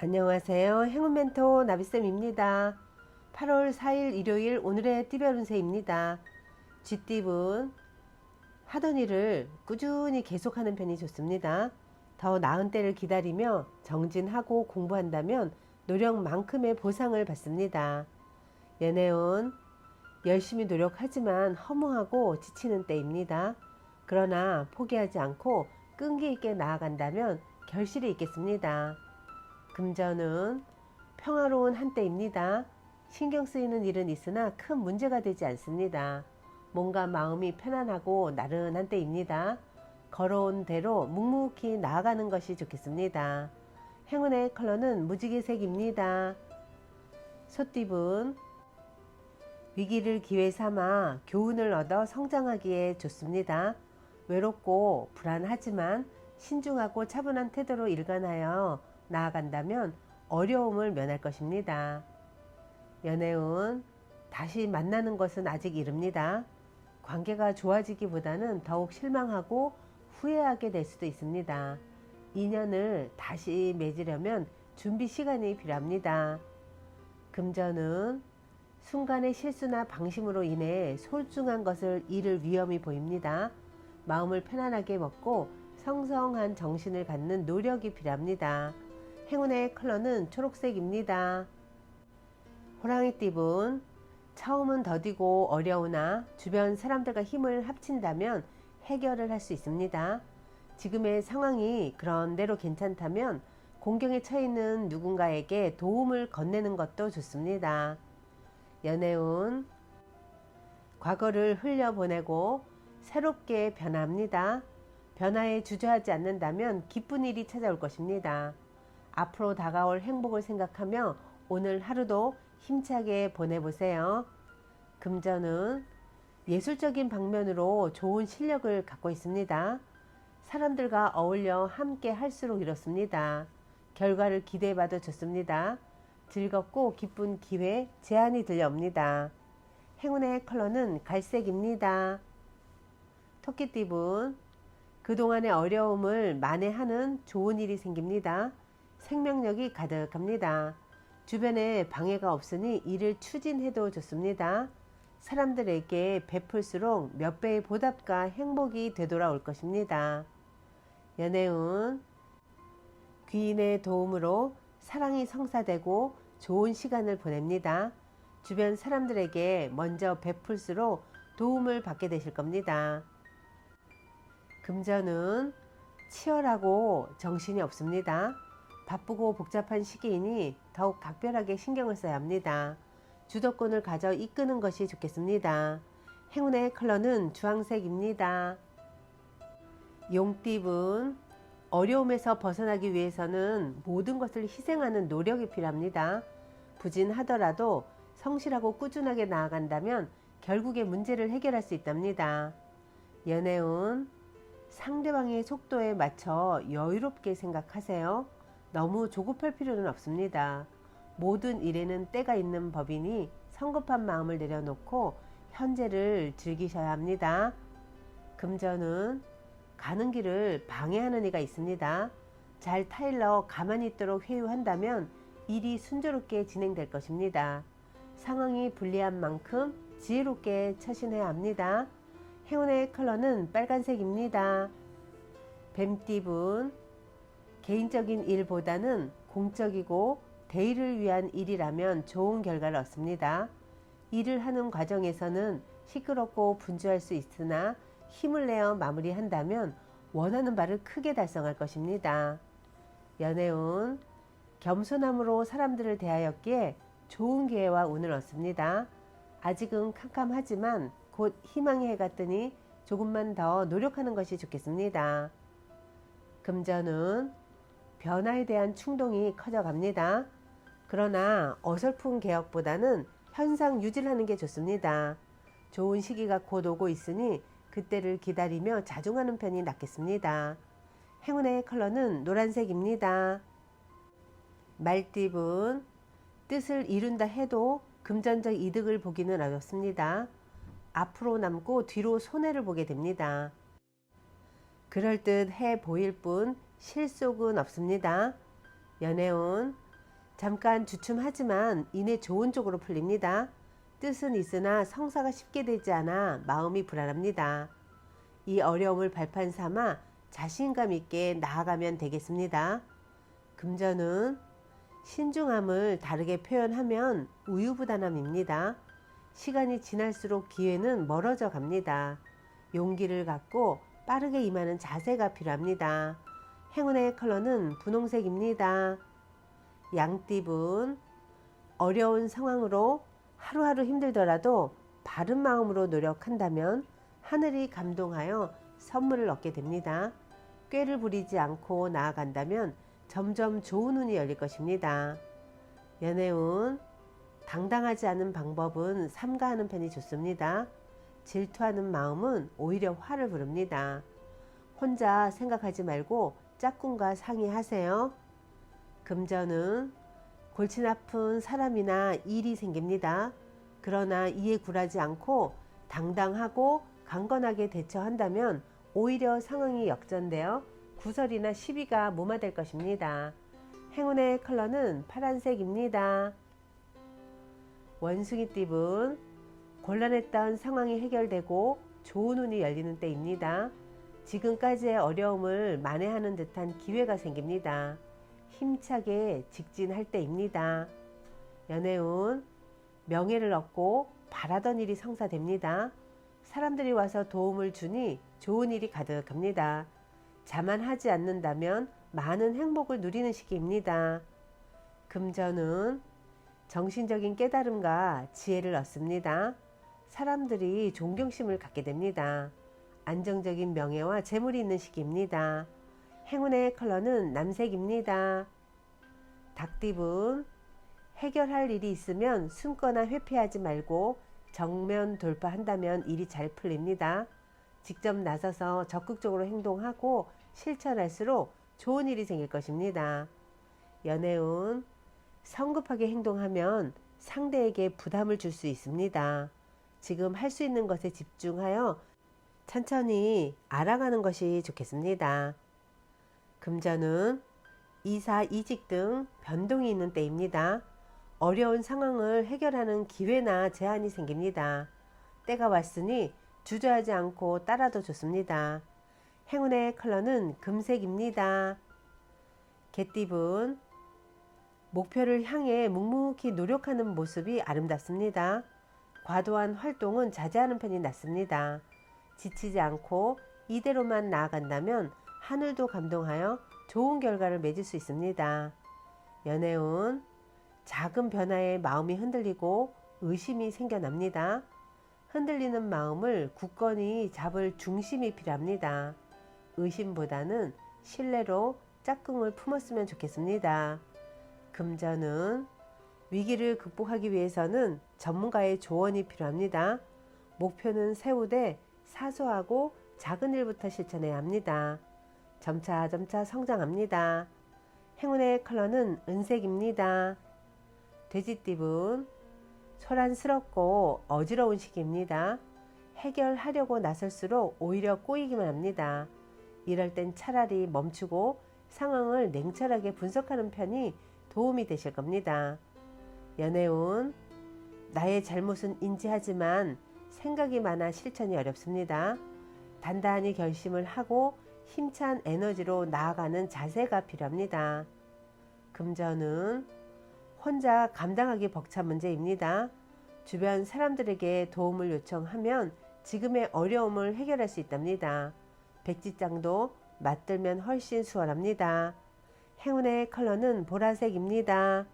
안녕하세요. 행운 멘토 나비쌤입니다. 8월 4일 일요일 오늘의 띠별 운세입니다. 쥐띠분 하던 일을 꾸준히 계속하는 편이 좋습니다. 더 나은 때를 기다리며 정진하고 공부한다면 노력만큼의 보상을 받습니다. 연애운 열심히 노력하지만 허무하고 지치는 때입니다. 그러나 포기하지 않고 끈기 있게 나아간다면 결실이 있겠습니다. 금전은 평화로운 한때입니다. 신경 쓰이는 일은 있으나 큰 문제가 되지 않습니다. 뭔가 마음이 편안하고 나른한 때입니다. 걸어온 대로 묵묵히 나아가는 것이 좋겠습니다. 행운의 컬러는 무지개색입니다. 소띠분 위기를 기회 삼아 교훈을 얻어 성장하기에 좋습니다. 외롭고 불안하지만 신중하고 차분한 태도로 일관하여 나아간다면 어려움을 면할 것입니다. 연애운 다시 만나는 것은 아직 이릅니다. 관계가 좋아지기보다는 더욱 실망하고 후회하게 될 수도 있습니다. 인연을 다시 맺으려면 준비 시간이 필요합니다. 금전은 순간의 실수나 방심으로 인해 소중한 것을 잃을 위험이 보입니다. 마음을 편안하게 먹고 성성한 정신을 갖는 노력이 필요합니다. 행운의 컬러는 초록색입니다. 호랑이띠분 처음은 더디고 어려우나 주변 사람들과 힘을 합친다면 해결을 할 수 있습니다. 지금의 상황이 그런대로 괜찮다면 공경에 처해 있는 누군가에게 도움을 건네는 것도 좋습니다. 연애운 과거를 흘려보내고 새롭게 변화합니다. 변화에 주저하지 않는다면 기쁜 일이 찾아올 것입니다. 앞으로 다가올 행복을 생각하며 오늘 하루도 힘차게 보내보세요. 금전은 예술적인 방면으로 좋은 실력을 갖고 있습니다. 사람들과 어울려 함께 할수록 이렇습니다. 결과를 기대해봐도 좋습니다. 즐겁고 기쁜 기회, 제안이 들려옵니다. 행운의 컬러는 갈색입니다. 토끼띠분 그동안의 어려움을 만회하는 좋은 일이 생깁니다. 생명력이 가득합니다. 주변에 방해가 없으니 일을 추진해도 좋습니다. 사람들에게 베풀수록 몇 배의 보답과 행복이 되돌아올 것입니다. 연애운 귀인의 도움으로 사랑이 성사되고 좋은 시간을 보냅니다. 주변 사람들에게 먼저 베풀수록 도움을 받게 되실 겁니다. 금전은 치열하고 정신이 없습니다. 바쁘고 복잡한 시기이니 더욱 각별하게 신경을 써야 합니다. 주도권을 가져 이끄는 것이 좋겠습니다. 행운의 컬러는 주황색입니다. 용띠분 어려움에서 벗어나기 위해서는 모든 것을 희생하는 노력이 필요합니다. 부진하더라도 성실하고 꾸준하게 나아간다면 결국에 문제를 해결할 수 있답니다. 연애운 상대방의 속도에 맞춰 여유롭게 생각하세요. 너무 조급할 필요는 없습니다. 모든 일에는 때가 있는 법이니 성급한 마음을 내려놓고 현재를 즐기셔야 합니다. 금전은 가는 길을 방해하는 이가 있습니다. 잘 타일러 가만히 있도록 회유한다면 일이 순조롭게 진행될 것입니다. 상황이 불리한 만큼 지혜롭게 처신해야 합니다. 행운의 컬러는 빨간색입니다. 뱀띠분 개인적인 일보다는 공적이고 대의를 위한 일이라면 좋은 결과를 얻습니다. 일을 하는 과정에서는 시끄럽고 분주할 수 있으나 힘을 내어 마무리한다면 원하는 바를 크게 달성할 것입니다. 연애운 겸손함으로 사람들을 대하였기에 좋은 기회와 운을 얻습니다. 아직은 캄캄하지만 곧 희망의 해가 뜨니 조금만 더 노력하는 것이 좋겠습니다. 금전은 변화에 대한 충동이 커져갑니다. 그러나 어설픈 개혁보다는 현상 유지를 하는 게 좋습니다. 좋은 시기가 곧 오고 있으니 그때를 기다리며 자중하는 편이 낫겠습니다. 행운의 컬러는 노란색입니다. 말띠분 뜻을 이룬다 해도 금전적 이득을 보기는 어렵습니다. 앞으로 남고 뒤로 손해를 보게 됩니다. 그럴듯해 보일 뿐 실속은 없습니다. 연애운 잠깐 주춤하지만 이내 좋은 쪽으로 풀립니다. 뜻은 있으나 성사가 쉽게 되지 않아 마음이 불안합니다. 이 어려움을 발판 삼아 자신감 있게 나아가면 되겠습니다. 금전은 신중함을 다르게 표현하면 우유부단함입니다. 시간이 지날수록 기회는 멀어져 갑니다. 용기를 갖고 빠르게 임하는 자세가 필요합니다. 행운의 컬러는 분홍색입니다. 양띠분, 어려운 상황으로 하루하루 힘들더라도 바른 마음으로 노력한다면 하늘이 감동하여 선물을 얻게 됩니다. 꾀를 부리지 않고 나아간다면 점점 좋은 운이 열릴 것입니다. 연애운, 당당하지 않은 방법은 삼가하는 편이 좋습니다. 질투하는 마음은 오히려 화를 부릅니다. 혼자 생각하지 말고 짝꿍과 상의하세요. 금전은 골치 아픈 사람이나 일이 생깁니다. 그러나 이에 굴하지 않고 당당하고 강건하게 대처한다면 오히려 상황이 역전되어 구설이나 시비가 무마될 것입니다. 행운의 컬러는 파란색입니다. 원숭이띠분, 곤란했던 상황이 해결되고 좋은 운이 열리는 때입니다. 지금까지의 어려움을 만회하는 듯한 기회가 생깁니다. 힘차게 직진할 때입니다. 연애운, 명예를 얻고 바라던 일이 성사됩니다. 사람들이 와서 도움을 주니 좋은 일이 가득합니다. 자만하지 않는다면 많은 행복을 누리는 시기입니다. 금전은 정신적인 깨달음과 지혜를 얻습니다. 사람들이 존경심을 갖게 됩니다. 안정적인 명예와 재물이 있는 시기입니다. 행운의 컬러는 남색입니다. 닭띠분, 해결할 일이 있으면 숨거나 회피하지 말고 정면 돌파한다면 일이 잘 풀립니다. 직접 나서서 적극적으로 행동하고 실천할수록 좋은 일이 생길 것입니다. 연애운, 성급하게 행동하면 상대에게 부담을 줄 수 있습니다. 지금 할 수 있는 것에 집중하여 천천히 알아가는 것이 좋겠습니다. 금전은 이사, 이직 등 변동이 있는 때입니다. 어려운 상황을 해결하는 기회나 제한이 생깁니다. 때가 왔으니 주저하지 않고 따라도 좋습니다. 행운의 컬러는 금색입니다. 개띠분, 목표를 향해 묵묵히 노력하는 모습이 아름답습니다. 과도한 활동은 자제하는 편이 낫습니다. 지치지 않고 이대로만 나아간다면 하늘도 감동하여 좋은 결과를 맺을 수 있습니다. 연애운, 작은 변화에 마음이 흔들리고 의심이 생겨납니다. 흔들리는 마음을 굳건히 잡을 중심이 필요합니다. 의심보다는 신뢰로 짝꿍을 품었으면 좋겠습니다. 금전은 위기를 극복하기 위해서는 전문가의 조언이 필요합니다. 목표는 세우되 사소하고 작은 일부터 실천해야 합니다. 점차 성장합니다. 행운의 컬러는 은색입니다. 돼지띠분, 소란스럽고 어지러운 시기입니다. 해결하려고 나설수록 오히려 꼬이기만 합니다. 이럴 땐 차라리 멈추고 상황을 냉철하게 분석하는 편이 도움이 되실 겁니다. 연애운, 나의 잘못은 인지하지만 생각이 많아 실천이 어렵습니다. 단단히 결심을 하고 힘찬 에너지로 나아가는 자세가 필요합니다. 금전은 혼자 감당하기 벅찬 문제입니다. 주변 사람들에게 도움을 요청하면 지금의 어려움을 해결할 수 있답니다. 백지장도 맞들면 훨씬 수월합니다. 행운의 컬러는 보라색입니다.